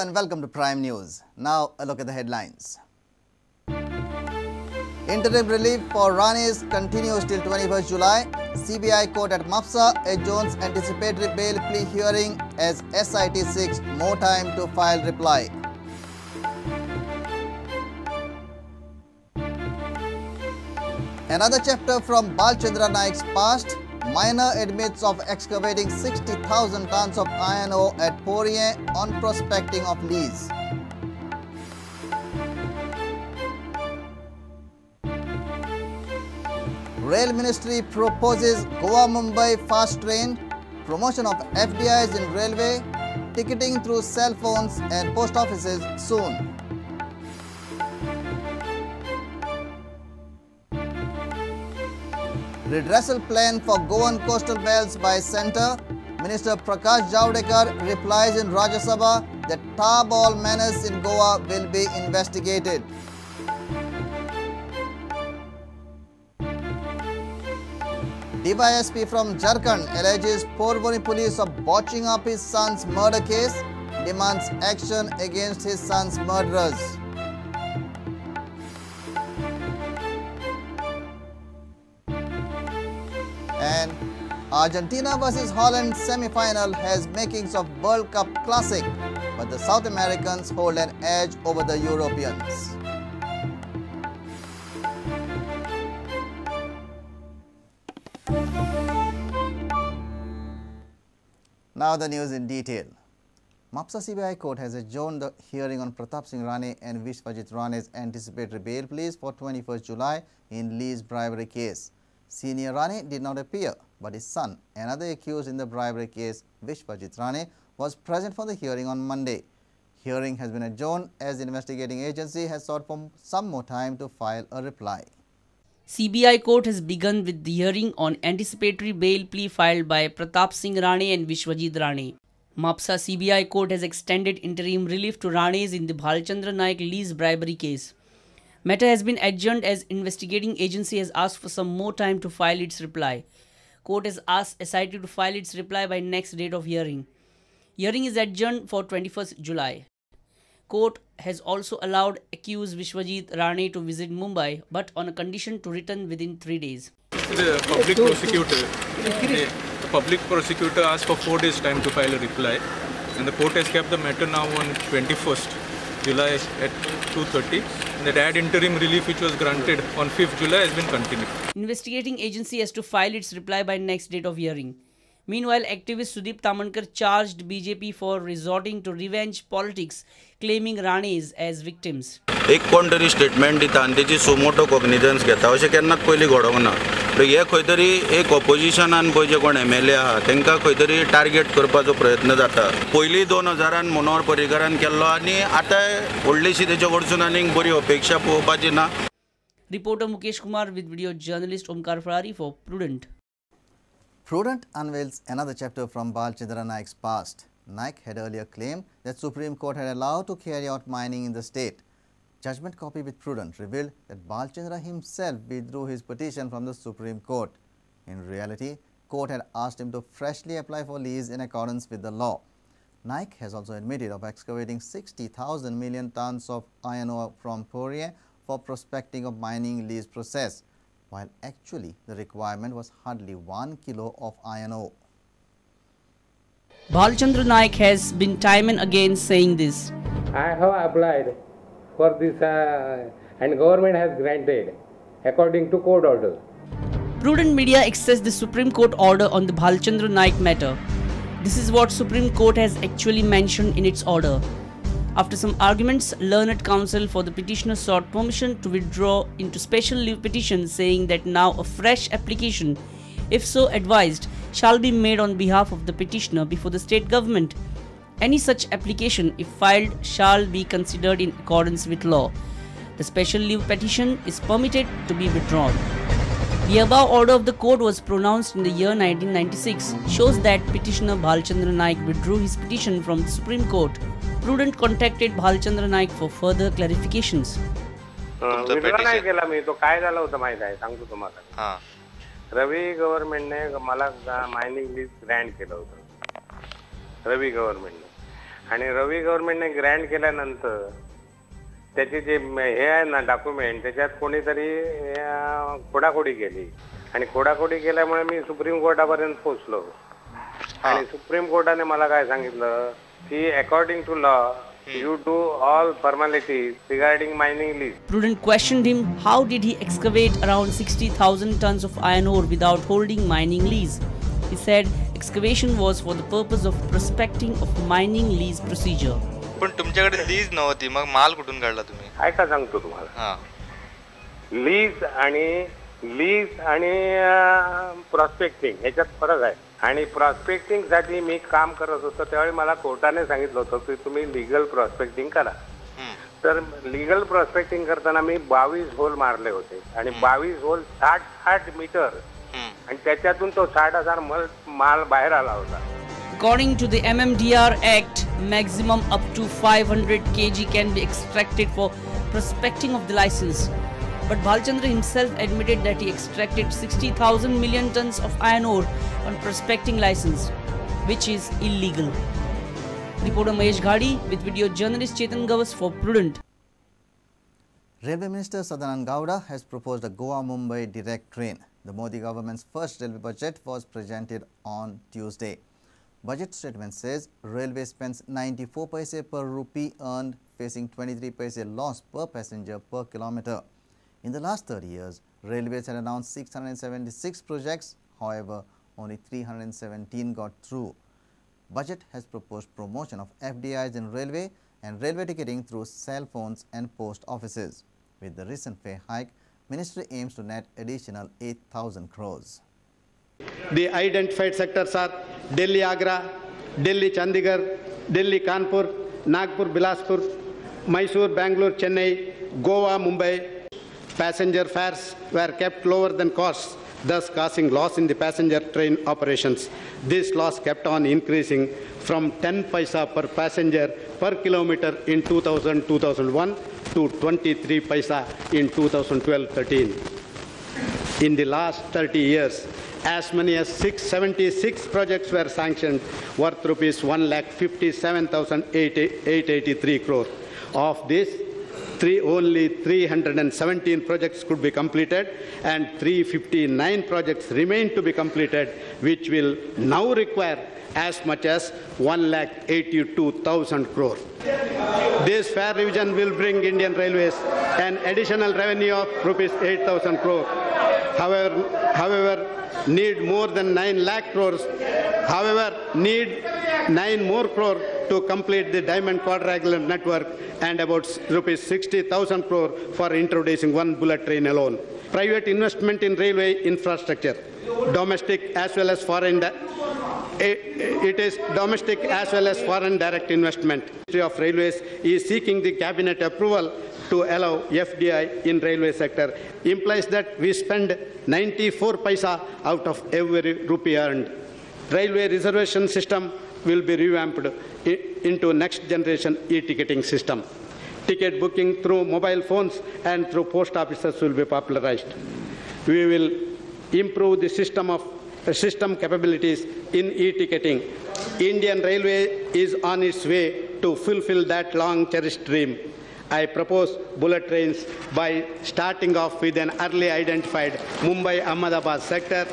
and welcome to Prime News. Now a look at the headlines. Interim relief for Rane continues till 21st July. CBI Court at Mapusa adjourns anticipatory bail plea hearing as SIT seeks more time to file reply. Another chapter from Balchandra Naik's past. Miner admits of excavating 60,000 tons of iron ore at Prudent on prospecting of lease. Rail Ministry proposes Goa-Mumbai fast train, promotion of FDIs in railway, ticketing through cell phones and post offices soon. Redressal plan for Goan coastal belts by Centre. Minister Prakash Javadekar replies in Rajya Sabha that tar ball menace in Goa will be investigated. DYSP from Jharkhand alleges Porvoni police of botching up his son's murder case, demands action against his son's murderers. And Argentina vs Holland semi-final has makings of World Cup classic, but the South Americans hold an edge over the Europeans. Now the news in detail. Mapusa CBI Court has adjourned the hearing on Pratapsingh Rane and Vishwajit Rane's anticipatory bail pleas for 21st July in lease bribery case. Senior Rane did not appear, but his son, another accused in the bribery case, Vishwajit Rane, was present for the hearing on Monday. Hearing has been adjourned as the investigating agency has sought for some more time to file a reply. CBI Court has begun with the hearing on anticipatory bail plea filed by Pratapsingh Rane and Vishwajit Rane. Mapusa CBI Court has extended interim relief to Ranes in the Balchandra Naik lease bribery case. Matter has been adjourned as investigating agency has asked for some more time to file its reply. Court has asked SIT to file its reply by next date of hearing. Hearing is adjourned for 21st July. Court has also allowed accused Vishwajit Rane to visit Mumbai, but on a condition to return within 3 days. The public prosecutor asked for 4 days time to file a reply, and the court has kept the matter now on 21st July at 2:30. That ad interim relief which was granted on 5th July has been continued. Investigating agency has to file its reply by next date of hearing. Meanwhile, activist Sudeep Tamankar charged BJP for resorting to revenge politics, claiming Ranes as victims. एक कोणतरी statement दिता आनी Techi suo motu कॉग्निजन्स घेता अशें केन्नाच पयलीं घडोंक ना. हे खंय तरी एक ऑपोजिशनान पळय जे कोण MLA आहा तांकां खंय तरी टार्गेट करपाचो प्रयत्न जाता. पयलीं 2000 मनोहर पर्रीकरान केल्लो आनी आतां व्हडलीशी तेच्या कडसून आनीक बरी अपेक्षा पळोवपाची ना. Reporter Mukesh Kumar with video journalist Omkar Ferrari for Prudent. Prudent unveils another chapter from Balchandra Naik's past. Naik had earlier claimed that Supreme Court had allowed to carry out mining in the state. Judgment copy with Prudent revealed that Balchandra himself withdrew his petition from the Supreme Court. In reality, court had asked him to freshly apply for lease in accordance with the law. Naik has also admitted of excavating 60,000 million tons of iron ore from Prudent for prospecting of mining lease process, while actually the requirement was hardly 1 kilo of iron ore. Balchandra Naik has been time and again saying this. I have applied for this and government has granted according to court order. Prudent media accessed the Supreme Court order on the Balchandra Naik matter. This is what Supreme Court has actually mentioned in its order. After some arguments, learned counsel for the petitioner sought permission to withdraw into special leave petition, saying that now a fresh application, if so advised, shall be made on behalf of the petitioner before the state government. Any such application, if filed, shall be considered in accordance with law. The special leave petition is permitted to be withdrawn. The above order of the court was pronounced in the year 1996, shows that petitioner Balchandra Naik withdrew his petition from the Supreme Court. Prudent contacted Balchandra Naik for further clarifications. Withdraw नाही केला मी. तो काय झालं होतं माहिती आहे, सांगतो तुम्हाला. रवी गव्हर्नमेंटने मला मायनिंग लीज ग्रँट केलं होतं. रवी गव्हर्नमेंटने आणि रवी गव्हर्नमेंटने ग्रँट केल्यानंतर त्याची जे हे आहे ना डॉक्युमेंट त्याच्यात कोणीतरी खोडाखोडी केली आणि खोडाखोडी केल्यामुळे मी सुप्रीम कोर्टापर्यंत पोहोचलो आणि सुप्रीम कोर्टाने मला काय सांगितलं की according to law you do all formalities regarding mining lease. Prudent questioned him how did he excavate around 60,000 tons of iron ore without holding mining lease. He said excavation was for the purpose of prospecting of mining lease procedure. पण तुमच्याकडे lease नव्हती मग माल कुठून काढला तुम्ही? ऐका सांगतो तुम्हाला. Lease आणि प्रॉस्पेक्टिंग याच्यात फरक आहे आणि प्रॉस्पेक्टिंग साठी मी काम करत होतो त्यावेळी मला कोर्टाने सांगितलं होतं की तुम्ही लीगल प्रॉस्पेक्टिंग करा. तर लीगल प्रॉस्पेक्टिंग करताना मी 22 होल मारले होते आणि 22 होल 60 मीटर आणि त्याच्यातून तो 60,000 माल बाहेर आला होता. According to the MMDR Act, maximum up to 500 kg can be extracted for prospecting of the license. But Bhalchandra himself admitted that he extracted 60,000 million tons of iron ore on prospecting license, which is illegal. Reporter Mahesh Ghadi with video journalist Chetan Gavas for Prudent. Railway Minister Sadanand Gowda has proposed a Goa-Mumbai direct train. The Modi government's first railway budget was presented on Tuesday. Budget statement says railway spends 94 paise per rupee earned, facing 23 paise loss per passenger per kilometre. In the last 30 years, railways had announced 676 projects. However, only 317 got through. Budget has proposed promotion of FDIs in railway and railway ticketing through cell phones and post offices. With the recent fare hike, Ministry aims to net additional 8,000 crores. The identified sectors are Delhi Agra, Delhi Chandigarh, Delhi Kanpur, Nagpur Bilaspur, Mysore Bangalore Chennai, Goa Mumbai. Passenger fares were kept lower than costs, thus causing loss in the passenger train operations. This loss kept on increasing from 10 paisa per passenger per kilometer in 2000-2001 to 23 paisa in 2012-13. In the last 30 years, as many as 676 projects were sanctioned worth rupees 1,57,883 crore. Of this, only 317 projects could be completed and 359 projects remain to be completed, which will now require as much as 1,82,000 crore. This fare revision will bring Indian Railways an additional revenue of rupees 8,000 crore. However, need more than 9 lakh crores. However, need 9 more crore to complete the diamond quadrilateral network and about rupees 60,000 crore for introducing one bullet train alone. Private investment in railway infrastructure, domestic as well as foreign. It is domestic as well as foreign direct investment. Ministry of Railways is seeking the cabinet approval to allow FDI in railway sector. Implies that we spend 94 paisa out of every rupee earned. Railway reservation system will be revamped into next generation e-ticketing system. Ticket booking through mobile phones and through post offices will be popularized. We will improve the system capabilities in e-ticketing. Indian Railway is on its way to fulfill that long cherished dream. I propose bullet trains by starting off with an early identified Mumbai-Ahmedabad sector.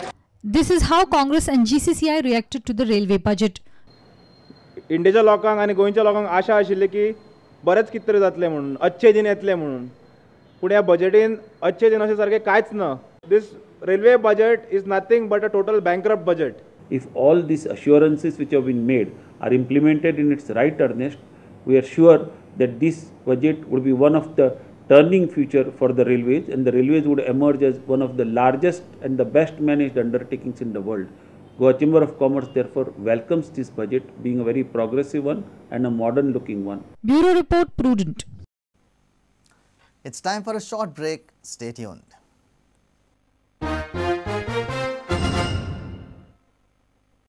This is how Congress and GCCI reacted to the railway budget. इंडियाच्या लोकांक आणि गोंयच्या लोकांक आशा आशिल्ली की बरेच कितें तरी जातलें म्हणून अच्छे दिन येतले म्हणून पूण ह्या बजेटीन अच्छे दिन अशें सारकें कांयच ना. This railway budget is nothing but a total bankrupt budget. If all these assurances which have been made are implemented in its right earnest, we are sure that this budget would be one of the turning future for the railways, and the railways would emerge as one of the largest and the best managed undertakings in the world. Goa Chamber of Commerce therefore welcomes this budget, being a very progressive one and a modern looking one. Bureau Report, Prudent. It's time for a short break. Stay tuned.